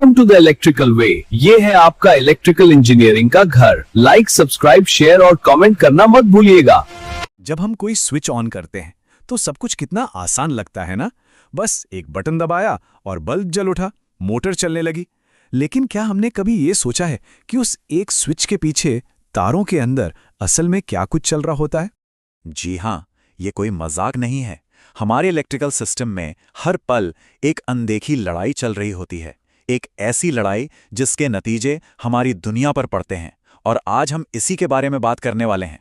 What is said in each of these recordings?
Welcome to the electrical वे। ये है आपका इलेक्ट्रिकल इंजीनियरिंग का घर। लाइक, सब्सक्राइब, शेयर और कमेंट करना मत भूलिएगा। जब हम कोई स्विच ऑन करते हैं तो सब कुछ कितना आसान लगता है ना। बस एक बटन दबाया और बल्ब जल उठा, मोटर चलने लगी। लेकिन क्या हमने कभी ये सोचा है कि उस एक स्विच के पीछे तारों के अंदर असल में क्या कुछ चल रहा होता है? जी हाँ, ये कोई मजाक नहीं है। हमारे इलेक्ट्रिकल सिस्टम में हर पल एक अनदेखी लड़ाई चल रही होती है। एक ऐसी लड़ाई जिसके नतीजे हमारी दुनिया पर पड़ते हैं, और आज हम इसी के बारे में बात करने वाले हैं।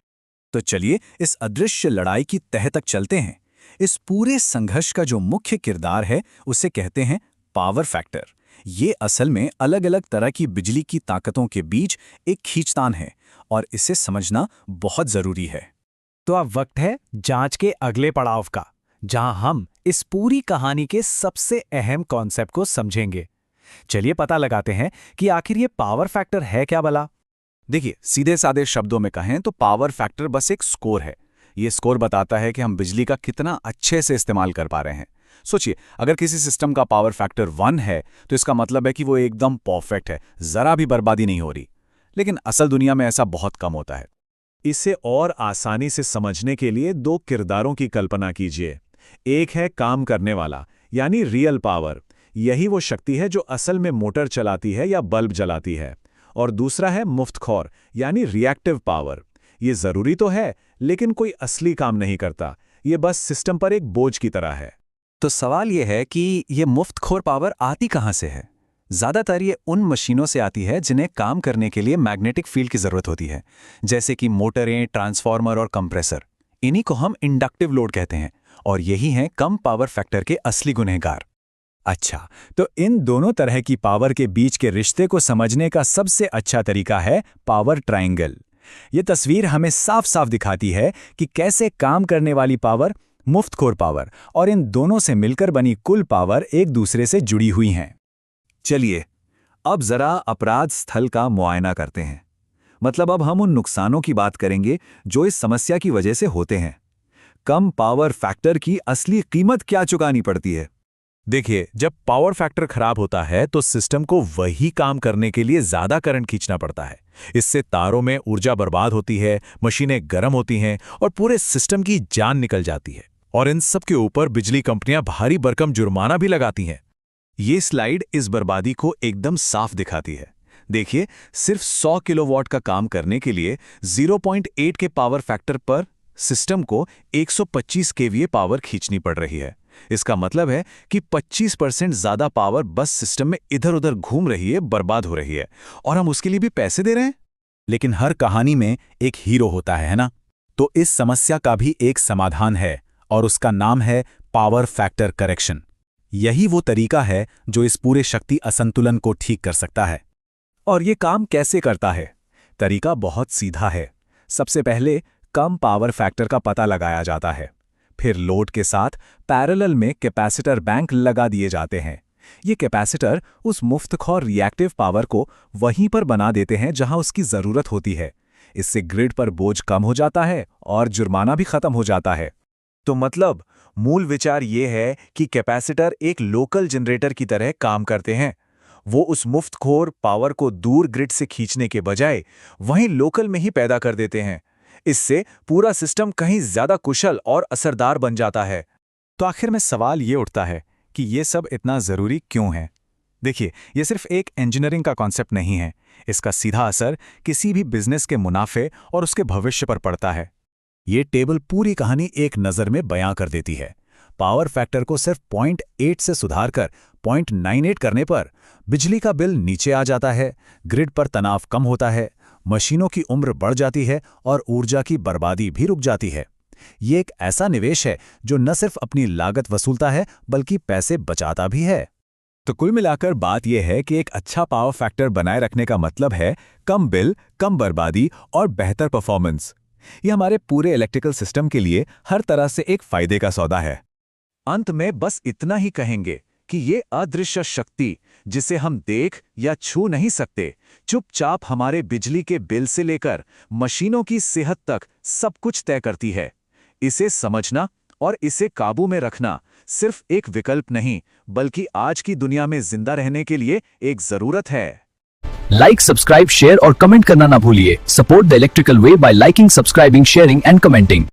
तो चलिए इस अदृश्य लड़ाई की तह तक चलते हैं। इस पूरे संघर्ष का जो मुख्य किरदार है उसे कहते हैं पावर फैक्टर। ये असल में अलग अलग तरह की बिजली की ताकतों के बीच एक खींचतान है, और इसे समझना बहुत जरूरी है। तो अब वक्त है जांच के अगले पड़ाव का, जहां हम इस पूरी कहानी के सबसे अहम कॉन्सेप्ट को समझेंगे। चलिए पता लगाते हैं कि आखिर ये पावर फैक्टर है क्या भला। देखिए, सीधे साधे शब्दों में कहें तो पावर फैक्टर बस एक स्कोर है। ये स्कोर बताता है कि हम बिजली का कितना अच्छे से इस्तेमाल कर पा रहे हैं। सोचिए, अगर किसी सिस्टम का पावर फैक्टर 1 है तो इसका मतलब है कि वो एकदम परफेक्ट है, जरा भी बर्बादी नहीं हो रही। लेकिन असल दुनिया में ऐसा बहुत कम होता है। इसे और आसानी से समझने के लिए दो किरदारों की कल्पना कीजिए। एक है काम करने वाला, यानी रियल पावर। यही वो शक्ति है जो असल में मोटर चलाती है या बल्ब जलाती है। और दूसरा है मुफ्तखोर, यानी रिएक्टिव पावर। ये जरूरी तो है, लेकिन कोई असली काम नहीं करता। ये बस सिस्टम पर एक बोझ की तरह है। तो सवाल ये है कि ये मुफ्तखोर पावर आती कहाँ से है? ज़्यादातर ये उन मशीनों से आती है जिन्हें काम करने के लिए मैग्नेटिक फील्ड की ज़रूरत होती है, जैसे कि मोटरें, ट्रांसफार्मर और कंप्रेसर। इन्हीं को हम इंडक्टिव लोड कहते हैं, और यही हैं कम पावर फैक्टर के असली गुनहगार। अच्छा, तो इन दोनों तरह की पावर के बीच के रिश्ते को समझने का सबसे अच्छा तरीका है पावर ट्रायंगल। ये तस्वीर हमें साफ साफ दिखाती है कि कैसे काम करने वाली पावर, मुफ्तखोर पावर और इन दोनों से मिलकर बनी कुल पावर एक दूसरे से जुड़ी हुई हैं। चलिए अब जरा अपराध स्थल का मुआयना करते हैं। मतलब अब हम उन नुकसानों की बात करेंगे जो इस समस्या की वजह से होते हैं। कम पावर फैक्टर की असली कीमत क्या चुकानी पड़ती है? देखिए, जब पावर फैक्टर खराब होता है तो सिस्टम को वही काम करने के लिए ज्यादा करंट खींचना पड़ता है। इससे तारों में ऊर्जा बर्बाद होती है, मशीनें गर्म होती हैं और पूरे सिस्टम की जान निकल जाती है। और इन सब के ऊपर बिजली कंपनियां भारी भरकम जुर्माना भी लगाती हैं। ये स्लाइड इस बर्बादी को एकदम साफ दिखाती है। देखिए, सिर्फ 100 किलोवाट का काम करने के लिए 0.8 के पावर फैक्टर पर सिस्टम को 125 केवीए पावर खींचनी पड़ रही है। इसका मतलब है कि 25% ज्यादा पावर बस सिस्टम में इधर उधर घूम रही है, बर्बाद हो रही है, और हम उसके लिए भी पैसे दे रहे हैं। लेकिन हर कहानी में एक हीरो होता है ना? तो इस समस्या का भी एक समाधान है, और उसका नाम है पावर फैक्टर करेक्शन। यही वो तरीका है जो इस पूरे शक्ति असंतुलन को ठीक कर सकता है। और ये काम कैसे करता है? तरीका बहुत सीधा है। सबसे पहले कम पावर फैक्टर का पता लगाया जाता है। फिर लोड के साथ पैरेलल में कैपेसिटर बैंक लगा दिए जाते हैं। ये कैपेसिटर उस मुफ्तखोर रिएक्टिव पावर को वहीं पर बना देते हैं जहां उसकी जरूरत होती है। इससे ग्रिड पर बोझ कम हो जाता है और जुर्माना भी खत्म हो जाता है। तो मतलब मूल विचार ये है कि कैपेसिटर एक लोकल जनरेटर की तरह काम करते हैं। वो उस मुफ्तखोर पावर को दूर ग्रिड से खींचने के बजाय वहीं लोकल में ही पैदा कर देते हैं। इससे पूरा सिस्टम कहीं ज्यादा कुशल और असरदार बन जाता है। तो आखिर में सवाल ये उठता है कि ये सब इतना जरूरी क्यों है? देखिए, ये सिर्फ एक इंजीनियरिंग का कॉन्सेप्ट नहीं है। इसका सीधा असर किसी भी बिजनेस के मुनाफे और उसके भविष्य पर पड़ता है। ये टेबल पूरी कहानी एक नज़र में बयां कर देती है। पावर फैक्टर को सिर्फ 0.8 से सुधार कर 0.98 करने पर बिजली का बिल नीचे आ जाता है, ग्रिड पर तनाव कम होता है, मशीनों की उम्र बढ़ जाती है और ऊर्जा की बर्बादी भी रुक जाती है। ये एक ऐसा निवेश है जो न सिर्फ अपनी लागत वसूलता है बल्कि पैसे बचाता भी है। तो कुल मिलाकर बात यह है कि एक अच्छा पावर फैक्टर बनाए रखने का मतलब है कम बिल, कम बर्बादी और बेहतर परफॉर्मेंस। ये हमारे पूरे इलेक्ट्रिकल सिस्टम के लिए हर तरह से एक फायदे का सौदा है। अंत में बस इतना ही कहेंगे कि ये अदृश्य शक्ति, जिसे हम देख या छू नहीं सकते, चुपचाप हमारे बिजली के बिल से लेकर मशीनों की सेहत तक सब कुछ तय करती है। इसे समझना और इसे काबू में रखना सिर्फ एक विकल्प नहीं, बल्कि आज की दुनिया में जिंदा रहने के लिए एक जरूरत है। लाइक, सब्सक्राइब, शेयर और कमेंट करना ना भूलिए। Support the electrical way by liking, subscribing, sharing and commenting.